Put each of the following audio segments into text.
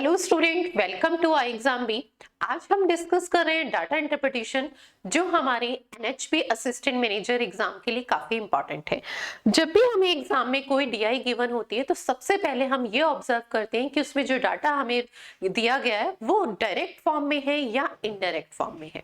Hello student, welcome to I exam B. आज हम discuss कर रहे हैं डाटा इंटरप्रिटेशन, जो हमारे एनएचपी असिस्टेंट मैनेजर एग्जाम के लिए काफी इंपॉर्टेंट है। जब भी हमें एग्जाम में कोई डीआई गिवन होती है तो सबसे पहले हम ये ऑब्जर्व करते हैं कि उसमें जो डाटा हमें दिया गया है वो डायरेक्ट फॉर्म में है या इनडायरेक्ट फॉर्म में है।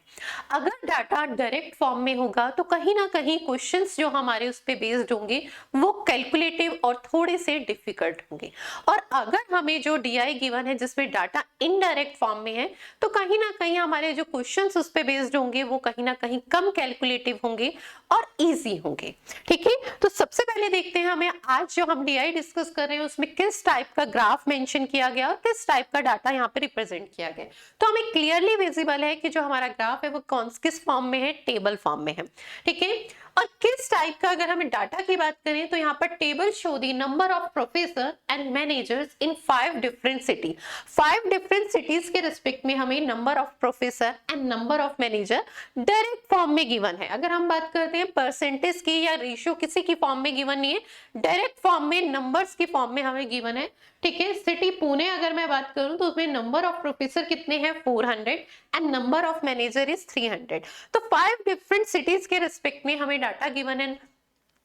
अगर डाटा डायरेक्ट फॉर्म में होगा तो कहीं ना कहीं क्वेश्चंस जो हमारे उस पर बेस्ड होंगे वो कैलकुलेटिव और थोड़े से डिफिकल्ट होंगे। और अगर हमें जो डीआई गिवन है जिसमें डाटा इनडायरेक्ट फॉर्म में है तो कहीं ना कहीं हमारे जो क्वेश्चंस उस पे बेस्ड होंगे वो कहीं ना कहीं कम कैलकुलेटिव होंगे और इजी होंगे। ठीक है, तो सबसे पहले देखते हैं हमें आज जो हम डीआई डिस्कस कर रहे हैं उसमें किस टाइप का ग्राफ मेंशन किया गया और किस टाइप का डाटा यहाँ पे रिप्रेजेंट किया गया। तो हमें क्लियरली विजिबल है कि जो हमारा ग्राफ है वो किस फॉर्म में है, टेबल फॉर्म में है। ठीक है, और किस टाइप का अगर हमें डाटा की बात करें तो यहाँ पर table show the number of professor and managers in 5 different city. 5 different cities के रिस्पेक्ट में हमें number of professor and number of manager direct form में गिवन है। अगर हम बात करते हैं परसेंटेज की या रेशियो, किसी की फॉर्म में गिवन नहीं है, डायरेक्ट फॉर्म में नंबर्स की फॉर्म में हमें गिवन है। ठीक है, सिटी पुणे अगर मैं बात करूं तो उसमें नंबर ऑफ प्रोफेसर कितने हैं 400 and number of manager is 300। तो 5 डिफरेंट सिटीज के रिस्पेक्ट में हमें डाटा गिवन है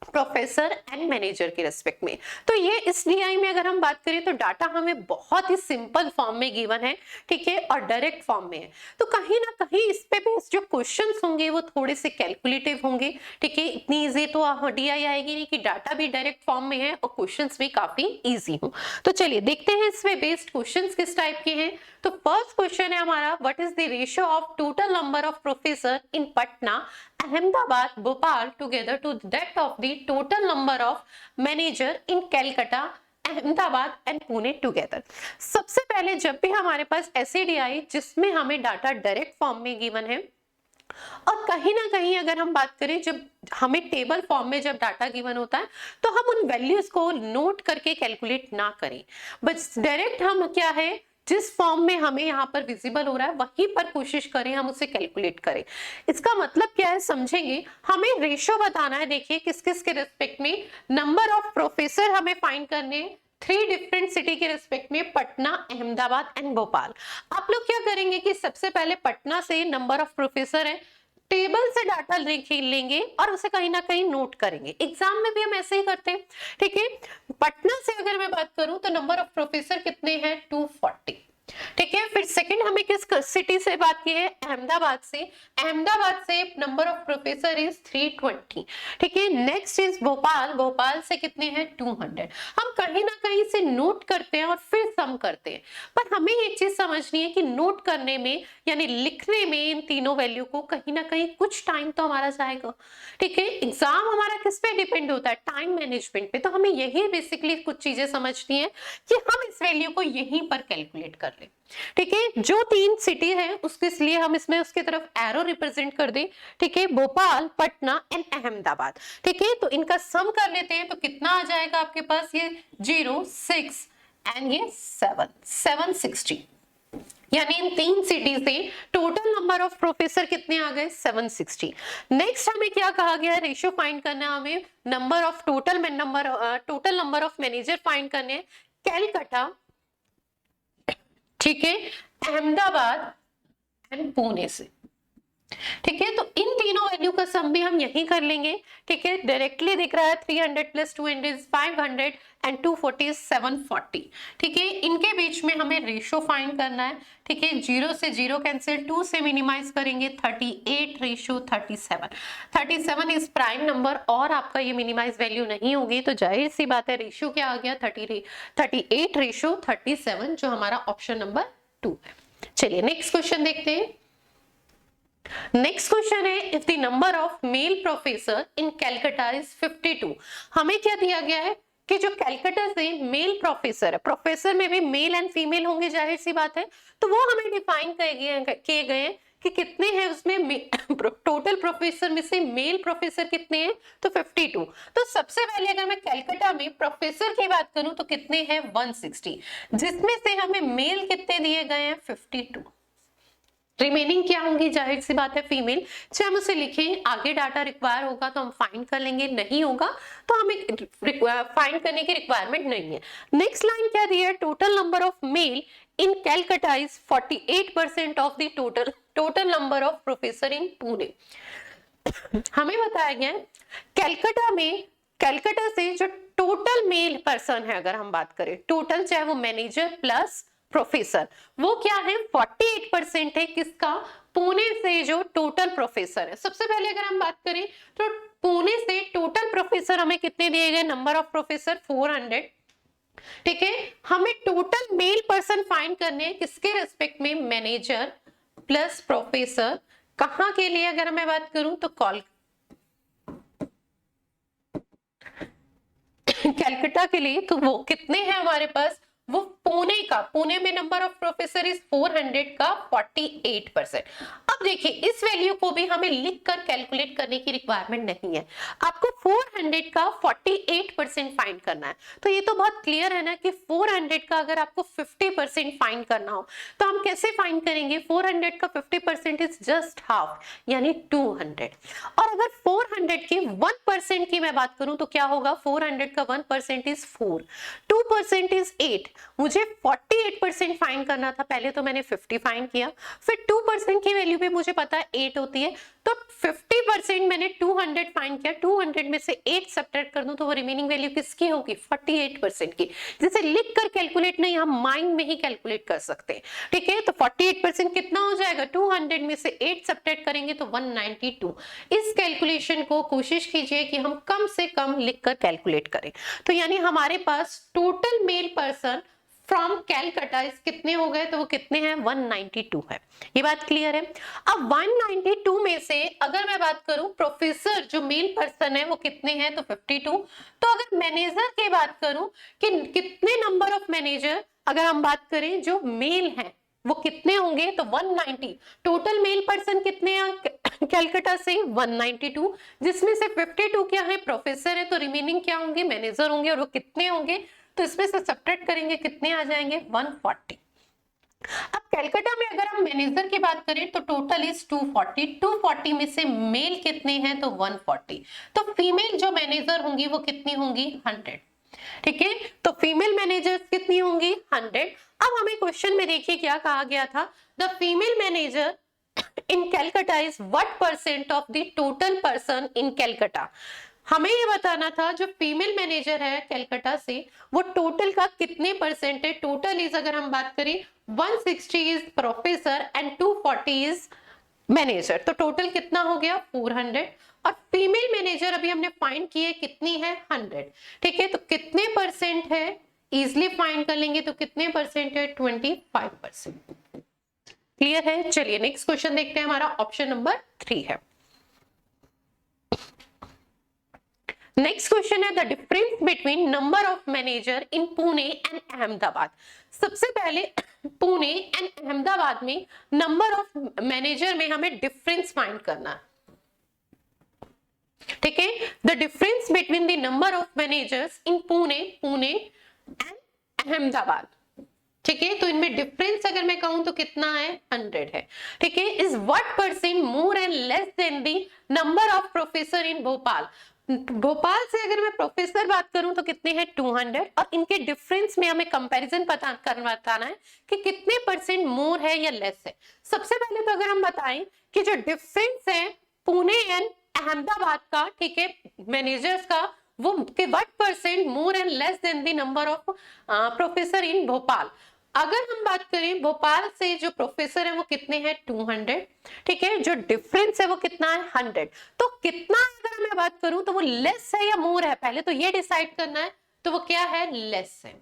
प्रोफेसर एंड मैनेजर के रेस्पेक्ट में। तो ये इस डीआई में अगर हम बात करें तो डाटा हमें बहुत ही सिंपल फॉर्म में गिवन है। ठीक है, और डायरेक्ट फॉर्म में है, तो कहीं ना कहीं इस पे बेस्ड जो क्वेश्चंस होंगे वो थोड़े से कैलकुलेटिव होंगे। ठीक है, इतनी इजी तो डीआई आएगी नहीं कि डाटा भी डायरेक्ट फॉर्म में है और क्वेश्चंस भी काफी इजी हो। तो चलिए देखते हैं इसमें बेस्ड क्वेश्चंस किस टाइप के हैं। तो फर्स्ट क्वेश्चन है हमारा, what is the ratio of total number of professor in Patna, Ahmedabad, Bhopal together to that of the total number of manager in Calcutta, Ahmedabad and Pune together. सबसे पहले जब भी हमारे पास ऐसे डीआई जिसमें हमें डाटा डायरेक्ट फॉर्म में गिवन है और कहीं ना कहीं अगर हम बात करें जब हमें टेबल फॉर्म में जब डाटा गिवन होता है तो हम उन वैल्यूज को नोट करके कैलकुलेट ना करें, बस डायरेक्ट हम क्या है जिस फॉर्म में हमें यहाँ पर विजिबल हो रहा है वहीं पर कोशिश करें हम उसे कैलकुलेट करें। इसका मतलब क्या है समझेंगे, हमें रेशो बताना है। देखिए किस किस के रिस्पेक्ट में नंबर ऑफ प्रोफेसर हमें फाइंड करने 3 डिफरेंट सिटी के रिस्पेक्ट में, पटना, अहमदाबाद एंड भोपाल। आप लोग क्या करेंगे कि सबसे पहले पटना से नंबर ऑफ प्रोफेसर है टेबल से डाटा लेंगे और उसे कहीं ना कहीं नोट करेंगे। एग्जाम में भी हम ऐसे ही करते हैं। ठीक है, पटना से अगर मैं बात करूं तो नंबर ऑफ प्रोफेसर कितने हैं 240। ठीक है, फिर सेकंड हमें किस सिटी से बात की है, अहमदाबाद से। अहमदाबाद से नंबर ऑफ प्रोफेसर इज 320। ठीक है, नेक्स्ट इज भोपाल, भोपाल से कितने हैं 200। हम कहीं ना कहीं से नोट करते हैं और फिर सम करते हैं, पर हमें एक चीज समझनी है कि नोट करने में यानी लिखने में इन तीनों वैल्यू को कहीं ना कहीं कुछ टाइम तो हमारा जाएगा। ठीक है, एग्जाम हमारा किस पे डिपेंड होता है, टाइम मैनेजमेंट पे। तो हमें यही बेसिकली कुछ चीजें समझनी है कि हम इस वैल्यू को यहीं पर कैलकुलेट कर लें। ठीक है, जो 3 सिटी है उसके लिए हम इसमें उसके तरफ एरो रिप्रेजेंट कर दें। ठीक है, भोपाल, पटना एंड अहमदाबाद। ठीक है, तो इनका सम कर लेते हैं तो कितना आ जाएगा आपके पास, ये 0, 6 एंड ये 7, 760। यानी इन 3 सिटी से टोटल नंबर ऑफ प्रोफेसर कितने आ गए 760। नेक्स्ट हमें क्या कहा गया, रेशियो फाइंड करना है हमें, number of total number of manager find करने हैं कैलकाटा, ठीक है, अहमदाबाद एंड पुणे से। ठीक है, तो इन तीनों वैल्यू का सम भी हम यही कर लेंगे। ठीक है, डायरेक्टली दिख रहा है 300 प्लस 200 इज 500 एंड 240 इज 740। ठीक है, इनके बीच में हमें रेशो फाइंड करना है। ठीक है, 0 से 0 कैंसिल, 2 से मिनिमाइज करेंगे 38 रेशो 37। 37 इज प्राइम नंबर और आपका ये मिनिमाइज वैल्यू नहीं होगी तो जाहिर सी बात है रेशो क्या आ गया 38 रेशो 37, जो हमारा ऑप्शन नंबर 2 है। चलिए नेक्स्ट क्वेश्चन देखते हैं। नेक्स्ट क्वेश्चन है, if the number of male professor in Calcutta is 52। हमें क्या दिया गया है कि जो कैलकाटा से मेल प्रोफेसर है, प्रोफेसर में भी मेल एंड फीमेल होंगे जाहिर सी बात है, तो वो हमें डिफाइन किए गए हैं कि कितने हैं उसमें टोटल प्रोफेसर में से मेल प्रोफेसर कितने हैं तो 52। तो सबसे पहले अगर मैं कैलकाटा में प्रोफेसर की बात करूं तो कितने हैं 160, जिसमें से हमें मेल कितने दिए गए हैं 52। रिमेनिंग क्या होंगी, जाहिर सी बात है फीमेल। चाहे हम उसे लिखें, आगे डाटा रिक्वायर होगा तो हम फाइंड कर लेंगे, नहीं होगा तो हमें फाइंड करने की रिक्वायरमेंट नहीं है। नेक्स्ट लाइन क्या दी है, total number of male in Calcutta is 48% of the total number of professor in Pune. हमें बताया गया कैलकाटा से जो टोटल मेल पर्सन है, अगर हम बात करें टोटल, चाहे वो मैनेजर प्लस प्रोफेसर, वो क्या है 48% है किसका, पुणे से जो टोटल प्रोफेसर है। सबसे पहले अगर हम बात करें तो पुणे से टोटल प्रोफेसर हमें कितने दिए गए, नंबर ऑफ प्रोफेसर 400, ठीक है। हमें टोटल मेल पर्सन फाइंड करने हैं किसके रेस्पेक्ट में, मैनेजर प्लस प्रोफेसर। कहां के लिए अगर मैं बात करूं तो कैलकाटा के लिए, तो वो कितने हैं हमारे पास, वो पुणे का, पुणे में नंबर ऑफ प्रोफेसर इज 400 का 48%। अब देखिए इस वैल्यू को भी हमें लिखकर कैलकुलेट करने की रिक्वायरमेंट नहीं है, आपको 400 का 48% फाइंड करना है। तो ये तो बहुत क्लियर है ना कि 400 का अगर आपको 50% फाइंड करना हो तो हम कैसे फाइंड करेंगे, 400 का 50% इज जस्ट हाफ, यानी 200। और अगर 400 की 1% की मैं बात करूं तो क्या होगा, 400 का 1% इज 4, 2% इज 8। मुझे 48% फाइंड करना था, पहले तो मैंने 50 फाइंड किया, फिर 2% की वैल्यू भी मुझे पता है 8 होती है, तो 50% मैंने 200 फाइंड किया, 200 में से 8 सब्ट्रैक्ट कर दूं तो वो रिमेनिंग वैल्यू किसकी होगी, 48% की। जिसे लिख कर कैलकुलेट नहीं, हम माइंड में ही कैलकुलेट कर सकते हैं, ठीक है। तो 48% कितना हो जाएगा, 200 में से 8 सब्ट्रैक्ट करेंगे तो 192। इस कैलकुलेशन को कोशिश कीजिए कि हम कम से कम लिखकर कैलकुलेट करें। तो यानी हमारे पास total male person from Calcutta कितने हो गए, तो वो कितने हैं, 192 है। ये बात क्लियर है। अब 192 में से अगर मैं बात करूं प्रोफेसर जो मेल पर्सन है वो कितने हैं, तो 52। तो अगर मैनेजर की बात करूं कि कितने नंबर ऑफ मैनेजर अगर हम बात करें जो मेल हैं वो कितने होंगे, तो 190। टोटल मेल पर्सन कितने हैं कैलकाटा से, 192, जिसमें से 52 क्या है, प्रोफेसर है, तो रिमेनिंग क्या होंगे, मैनेजर होंगे, और वो कितने होंगे, तो इसमें से सब्ट्रैक्ट करेंगे कितने आ जाएंगे, 140। अब कैलकाटा में अगर हम मैनेजर की बात करें तो टोटल इज 240, 240 में से मेल कितने हैं, तो 140, तो फीमेल जो मैनेजर होंगी वो कितनी होंगी, 100, ठीक है। तो फीमेल मैनेजर कितनी होंगी, 100। अब हमें क्वेश्चन में देखिए क्या कहा गया था, the female manager in Calcutta is what percent of the total person in Calcutta. हमें ये बताना था जो फीमेल मैनेजर है कैलकाटा से वो टोटल का कितने परसेंट है। टोटल इज अगर हम बात करें 160 is professor and 240 is manager, तो टोटल कितना हो गया, 400। और फीमेल मैनेजर अभी हमने फाइंड किए कितनी है, 100, ठीक है। तो कितने परसेंट है, इजिली फाइंड कर लेंगे, तो कितने परसेंट है, 25%। क्लियर है। चलिए नेक्स्ट क्वेश्चन देखते हैं, हमारा ऑप्शन नंबर 3 है। नेक्स्ट क्वेश्चन है the difference between number of manager in Pune and Ahmedabad. सबसे पहले पुणे एंड अहमदाबाद में नंबर ऑफ मैनेजर में हमें डिफरेंस फाइंड करना है, ठीक है। The difference between the number of managers in Pune and Ahmedabad, ठीक है। तो इनमें डिफरेंस अगर मैं कहूं तो कितना है, 100 है, ठीक है। Is what percent more and less than the number of professor in Bhopal. Bhopal से अगर मैं प्रोफेसर बात करूं तो कितने हैं, 200, और इनके डिफरेंस में हमें कंपैरिजन बताना है कि कितने परसेंट मोर है या लेस है। सबसे पहले तो अगर हम बताएं कि जो डिफरेंस है पुणे एंड अहमदाबाद का, ठीक है, मैनेजर्स का, वो के what percent more and less than the number of professor in Bhopal. अगर हम बात करें भोपाल से जो प्रोफेसर है वो कितने हैं, 200, ठीक है। जो डिफरेंस है वो कितना है, 100। तो कितना अगर मैं बात करूं तो वो लेस है या मोर है, पहले तो ये डिसाइड करना है, तो वो क्या है, लेस है,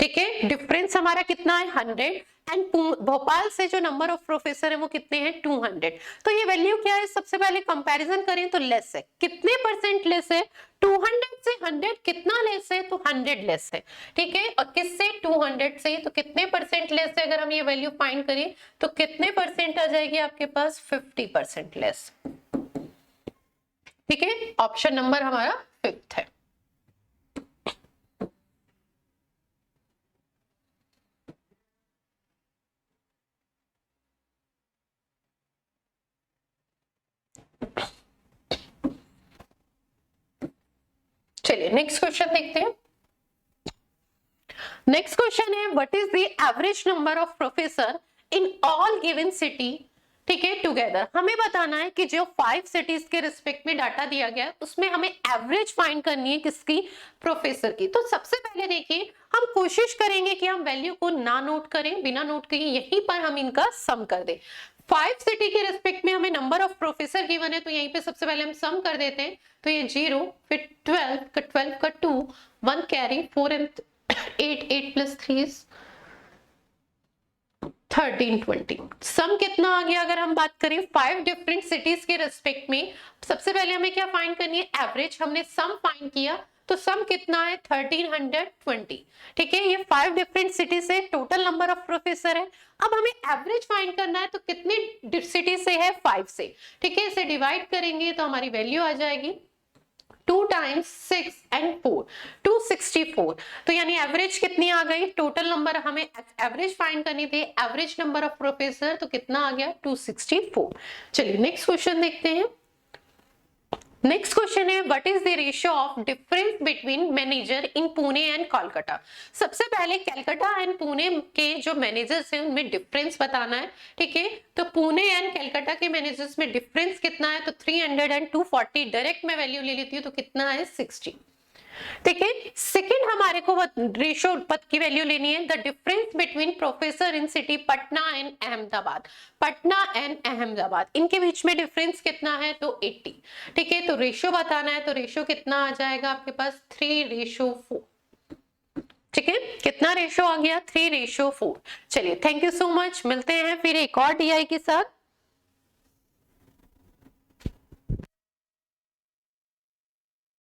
ठीक है। डिफरेंस हमारा कितना है, 100, एंड भोपाल से जो नंबर ऑफ प्रोफेसर है वो कितने हैं, 200। तो ये वैल्यू क्या है, सबसे पहले कंपैरिजन करें तो लेस है, कितने परसेंट लेस है, 200 से 100 कितना लेस है, तो 100 लेस है, ठीक है। और किससे, 200 से, तो कितने परसेंट लेस है, अगर हम ये वैल्यू फाइंड करें तो कितने परसेंट आ जाएगी आपके पास, 50% लेस, ठीक है। ऑप्शन नंबर हमारा 5th है। चलिए नेक्स्ट क्वेश्चन देखते हैं। नेक्स्ट क्वेश्चन है what is the average number of professor in all given city, ठीक है, टुगेदर। हमें बताना है कि जो 5 सिटीज के रिस्पेक्ट में डाटा दिया गया है उसमें हमें एवरेज फाइंड करनी है किसकी, प्रोफेसर की। तो सबसे पहले देखिए हम कोशिश करेंगे कि हम वैल्यू को ना नोट करें, बिना नोट किए यहीं पर हम इनका सम कर दें। 5 सिटी के रिस्पेक्ट में हमें नंबर ऑफ प्रोफेसर गिवन है, तो यहीं पे सबसे पहले हम सम कर देते हैं। तो ये 0, फिर 12 का 2, 1 कैरी, 4 एंड 8 प्लस 3 13, 20। सम कितना आ गया अगर हम बात करें 5 डिफरेंट सिटीज के रेस्पेक्ट में। सबसे पहले हमें क्या फाइंड करनी है, एवरेज। हमने सम फाइंड किया तो सम कितना है 1320, ठीक है। ये 5 डिफरेंट सिटी से टोटल नंबर ऑफ प्रोफेसर है। अब हमें एवरेज फाइंड करना है, तो कितने सिटी से है, 5 से, ठीक है। इसे डिवाइड करेंगे तो हमारी वैल्यू आ जाएगी 2 times 6 and 4, 264। तो यानी एवरेज कितनी आ गई, टोटल नंबर हमें एवरेज फाइंड करनी थी, एवरेज नंबर ऑफ प्रोफेसर, तो कितना आ गया 264। चलिए नेक्स्ट क्वेश्चन देखते हैं। नेक्स्ट क्वेश्चन है what is the ratio of difference between manager in Pune and Kolkata. सबसे पहले कलकत्ता एंड पुणे के जो मैनेजर्स हैं उनमें डिफरेंस बताना है, ठीक है। तो पुणे एंड कलकत्ता के मैनेजर्स में डिफरेंस कितना है, तो 300 एंड 240। डायरेक्ट मैं वैल्यू ले लेती हूँ तो कितना है 60, ठीक है। सेकेंड हमारे को रेशियो पद की वैल्यू लेनी है, the difference between professor in city Patna and Ahmedabad. Patna and Ahmedabad इनके बीच में डिफरेंस कितना है, तो 80, ठीक है। तो रेशियो बताना है, तो रेशियो कितना आ जाएगा आपके पास 3:4, ठीक है। कितना रेशियो आ गया 3:4। चलिए थैंक यू सो मच, मिलते हैं फिर एक और DI के साथ।